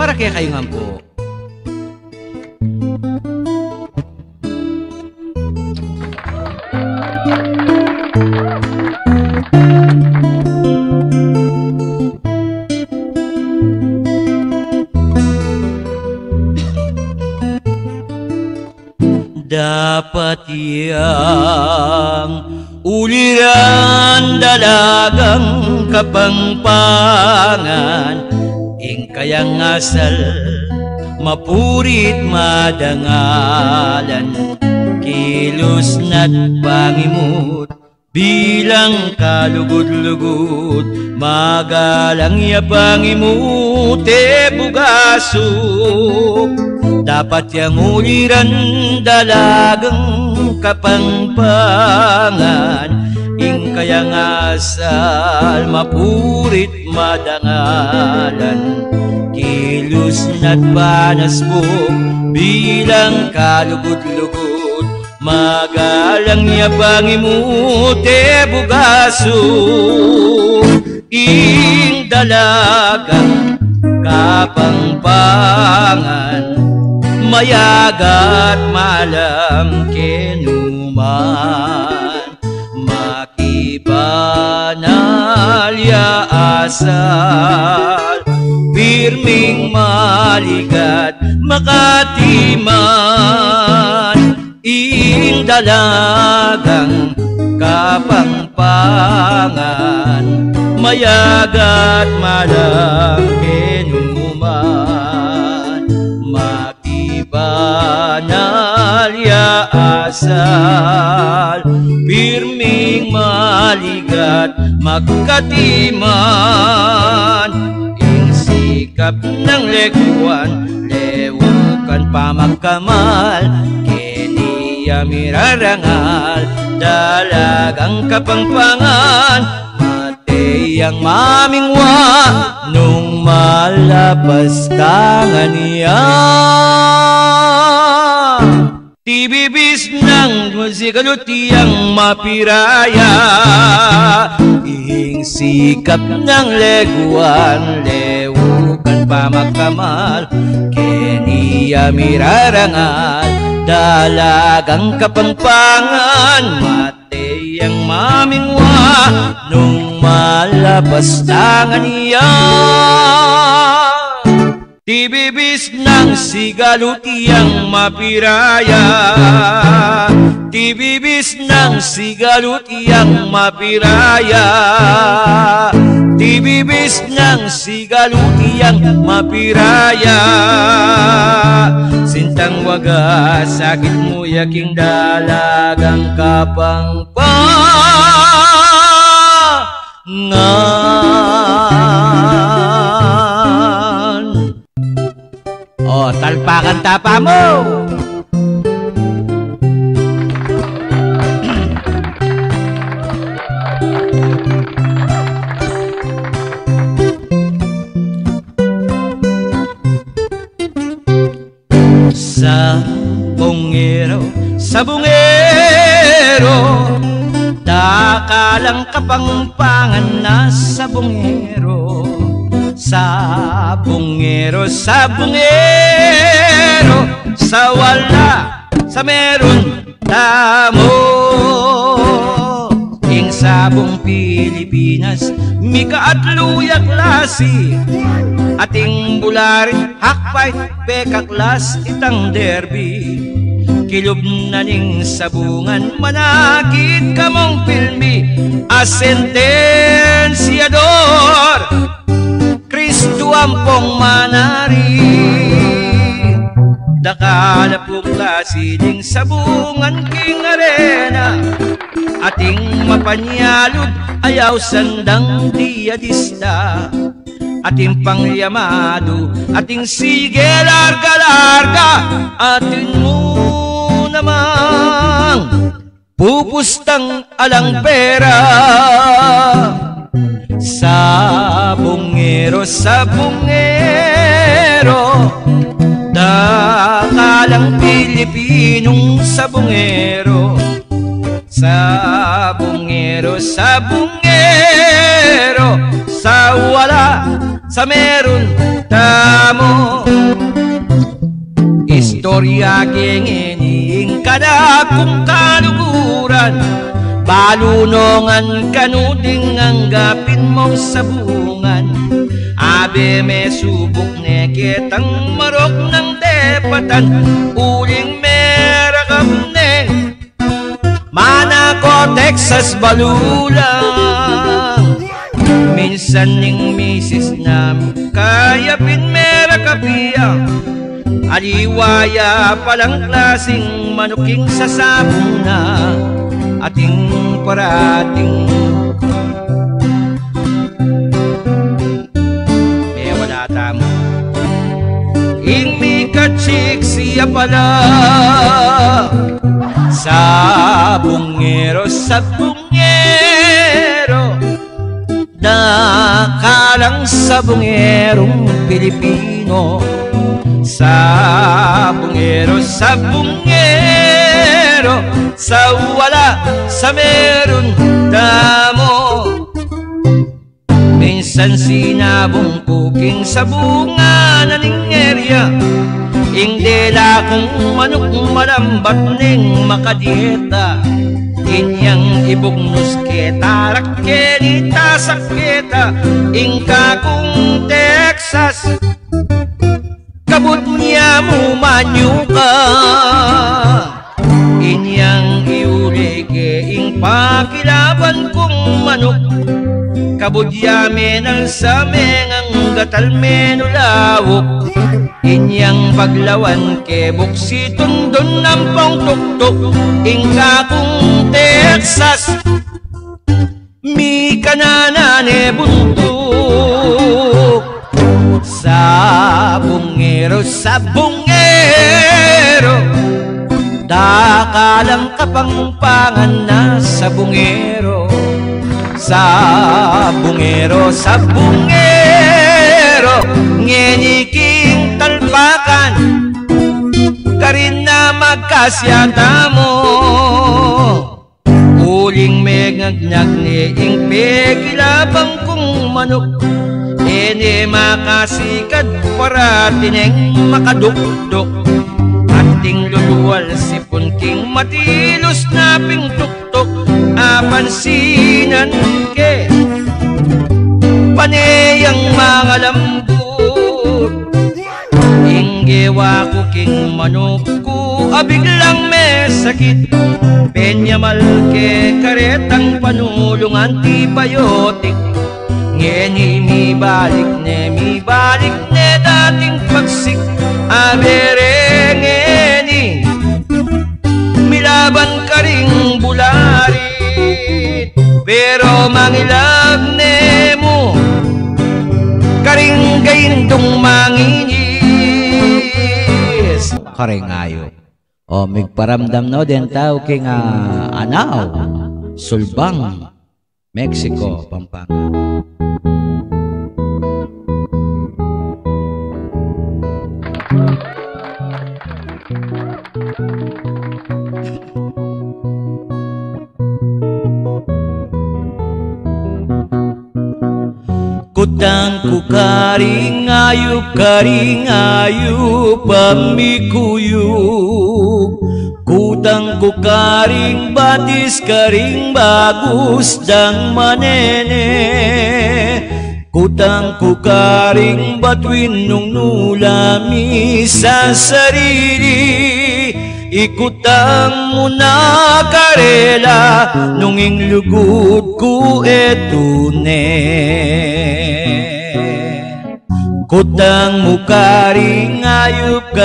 para kay kayo nga po. Dapat yang uliran dalagang kapangpangan, ing kayang asal mapurit madangalan, kilos na't pangimut bilang kalugod-lugod, magalang ya pangimut bugasok. Dapat yang uliran dalagang kapangpangan, ing kayang asal mapurit madangalan, kilos na't panasbog bilang kalugod-lugod, magalang ya pangimute bugasok. Ing dalagang kapangpangan, mayagat malam kenuman, makibanal ya asal, pirming maligat makatiman, ing dalagang kapangpangan, mayagat malam kenuman, banal ya asal, pirming maligat magkatiman, ing sikap ng leguan lewukan pamagkamal, keniya mirarangal dalagang kapangpangan, mateyang mamingwa nung malapas tangan niya. Tibibis ng musikalutiyang mapiraya, ing sikap ng leguan lewukan pamagkamal, keniya mirarangal dalagang kapangpangan, mateyang mamingwa nung malapas tangan niya. Tibibis ng sigalutiyang mapiraya, tibibis ng sigalutiyang mapiraya, tibibis ng sigalutiyang mapiraya, sintang wagas sakit mo yaking dalagang kapangpangan. Oh, talpakan tapa mo! Sa bungero, dakalang kapangpangan na sa bungero, sa bungero, sa bungero, sa wala, sa meron tamo, ing sabong Pilipinas mika at luya klase, ating bularin hakpay pekaklas itang derby, kilob na ning sabungan manakit kamong filmi, asentensyador Kristo ampong manari, dakala pong kasiling sabungan king arena, ating mapanyalod ayaw sandang diadista, ating pangyamado, ating sige larga-larga, ating mo namang pupustang alang pera, sa bungero, dakalang Pilipinong sa bungero, sa wala, sa meron tamo. Istorya kengeniing kada kung kaluguran, balunongan kanuding anggapin mo sa bungan. Abe me subok ne kitang marok ng depatan, uling merakap ne mana ko Texas balulang. Minsan ning misis nam kaya pin merakapiyang, aliwaya palang klaseng manuking sasabong na ating parating. Wala tamo ing kachik siya pala, sabungero sabungero, nakalang sabungerong Pilipino. Sabungero sabungero, sa wala sa meron damo. Minsan sinabong puking sa bunga na ning area, indela kong manok malambat ning makadieta. Inyang ibugnos kita rakelita saketa, ingka kong Texas kabut niya mo manyuka. Inyang iulike ing pakilaban kong manok, kabudyame ng sameng ang gatalmeno lawok. Inyang paglawan ke buksi tundon ng pangtuktok, ingka kong Texas mi kananane buntuk. Sabungero sabungero, dakalang kapangpangan na sabungero. Sabungero sabungero, ngeniking talpakan karin na magkasyata mo. Uling megagnyag ni ing pegilabang kong manok, ene makasikad para tineng makadukdok. Ating luluwal si punking matilos na pingtuktok, apansinan ke paneyang mga lambot. Inggewa ko king manok ko, abiglang may sakit, penyamal ke karetang panulong antibiotic. Ngeni mi balik ne dating pagsik, abere ngeni milaban ka ring bularit, pero mangilab ne mo karing gaindong manginis. Karingayo o migparamdam no den tao king Anao, Sulbang, Mexico, Pampanga. Kutang ku karing ayup pamikuyup, kutang ku karing batis karing bagus dang manene, kutang ku karing batuin nung nulami sa sarili. Ikutang mo na karela nung inglugod ko etune. Kutang mo karing ayup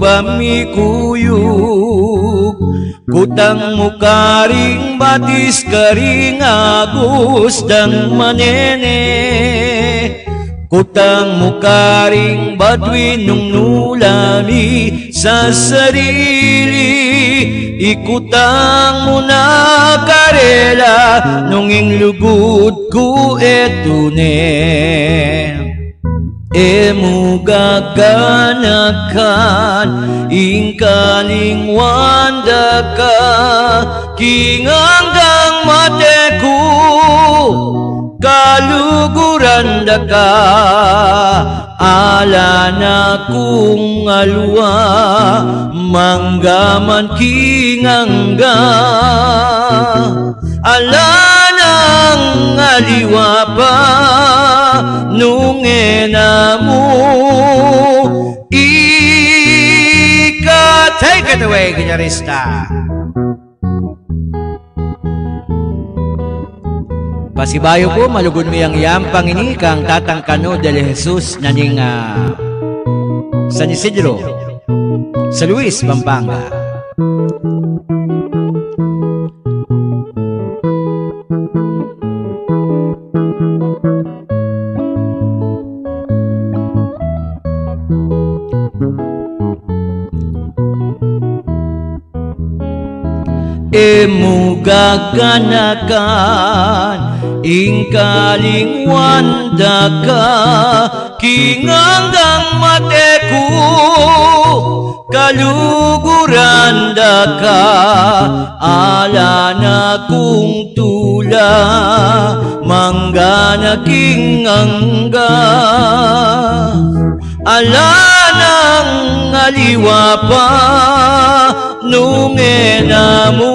pamikuyup, kutang mo karing batis karing agus dang manene, kutang mo karing badwin nung nulami sa sarili. Ikutang mo na karela nung inglugod ko etune. Emu gaganakan ingkaling wanda ka, kinganggang mateku kaluguran da ka ala na kung alwa manggaman kingangga ala nang aliwa pa nungena mo ika. Take it away, gitarista. Pasibayo po, malugod mi ang iyang panginikang tatangkano de Jesus naning San Isidro sa Luis, Pampanga. Emugaganakan ingkaling wanda ka kinganggang mateku kaluguran da ka ala na kung tula manggana kingangga ala nang aliwa pa nungena mo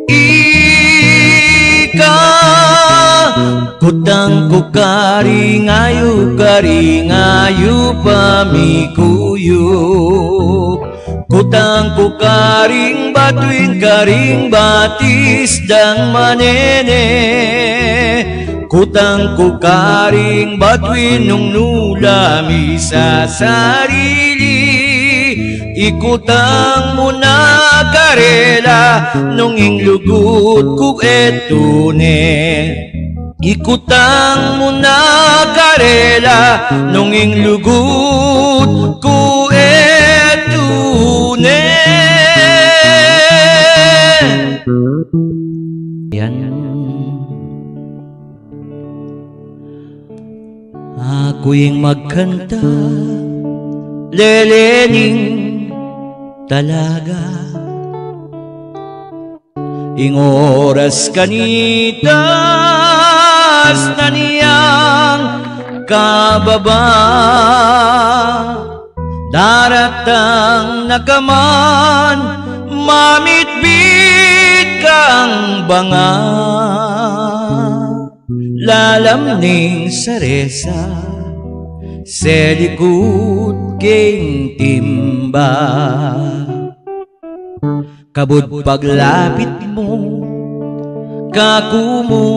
ika. Kutang ko karingayu pamikuyo kutang ko karing batuin karing batis dang manene kutang ko karing batuin nung nulami sa sarili ikutang mo na karela nung inglugut ko etune ikutang mo na karela nung inglugut ko etune. Yan ako'y magkanta lelening talaga ing oras kanitas na niyang kababa daratang nakaman mamitbit kang banga lalamning saresa selikut king timba kabud paglapit mo kakumo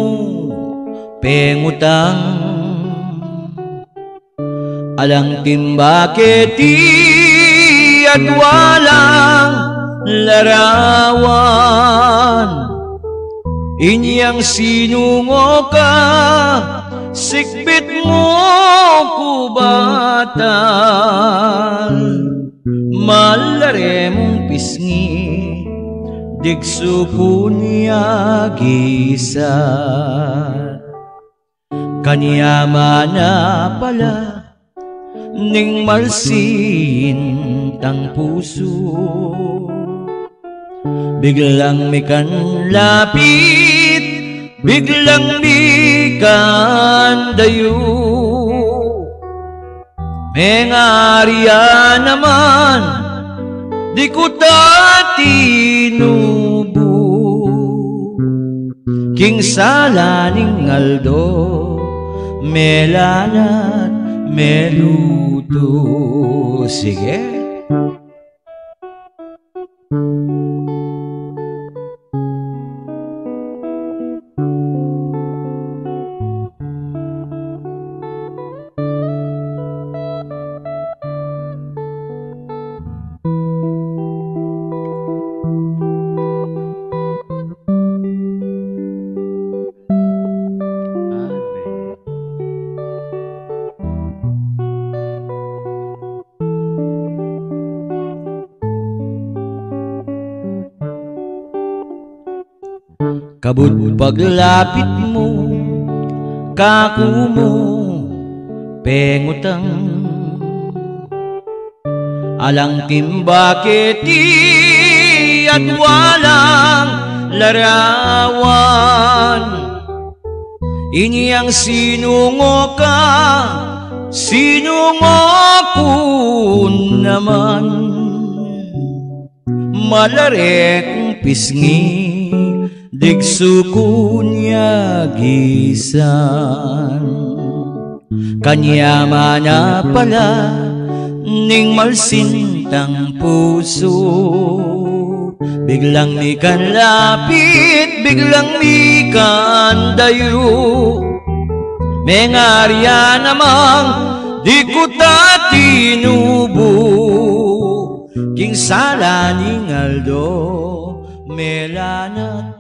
pengutang alang timba keti at walang larawan inyang sinungo ka sikbit mo kubatan malare mong pisngi digso ko niya gisa kanyama na pala ning marsin tang puso biglang mikan lapit biglang mikan dayo mengarya naman di ko tatinubo king salaning aldo melanat meluto. Sige. Kabut paglapit mo, kaku mo, pengutang alang timba keti at walang larawan Inyang sinungo ka, sinungo ko naman. Malarek pisngi, digsuko niya gisan. Kanya mana pala, ning malsintang puso. Biglang mi kan lapit, biglang mi kan dayo. Mengarya namang di ko ta tinubo. King sala ning Aldo, melanat